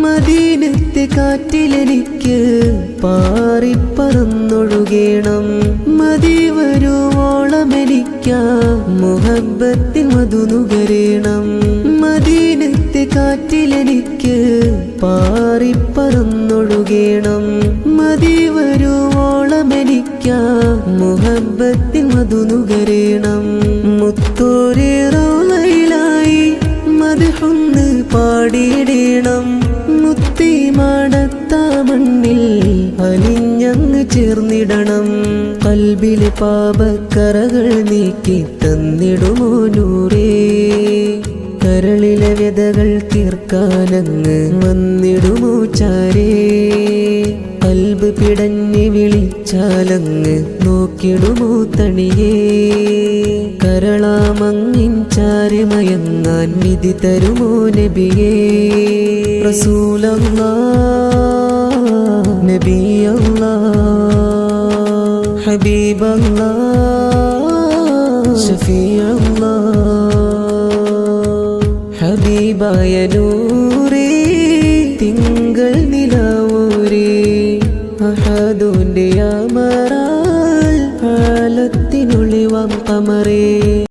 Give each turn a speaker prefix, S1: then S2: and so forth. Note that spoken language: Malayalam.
S1: മദീനത്തെ കാറ്റിലെനിക്ക് പാറിപ്പറന്നൊഴുകേണം. മതി വരുവോളമെനിക്കാ മുഹബ്ബത്തിൻ മധുനുകരേണം. മദീനത്തെ കാറ്റിലെനിക്ക് പാറിപ്പറന്നൊഴുകേണം. മതി വരുവോളമെനിക്കാ മുഹബ്ബത്തിൻ മധുനുകരേണം. മുത്തോരെ റൗളയിലായി മദ്ഹൊന്ന് പാടിയിടേണം. മുത്തി മടത്ത മണ്ണിൽ അലിഞ്ഞങ്ങ് ചേർന്നിടണം. കൽബിലെ പാപക്കറകൾ നീക്കി തന്നിടുമോ നൂറേ. കരളിലെ വ്യതകൾ തീർക്കാനങ്ങ് വന്നിടുമോ ചാരേ. കൽബ് പിടഞ്ഞ് വിളിച്ചാലങ്ങ് നോക്കിടുമോ തണിയേ. കരളാമങ്ങിൻ ചാരിമയങ്ങാൻ വിധി തരുമോ നബിയേ. റസൂലല്ലാഹ് നബിയല്ലാഹ് ഹബീബല്ലാഹ് ശഫീഅല്ലാഹ്. ഹബീബായ നൂറേ തിങ്കൾ നിലാവൂരേ. അഹദുന്റെ അമറാൽ ആലത്തിനുള്ളിവാം കമറേ.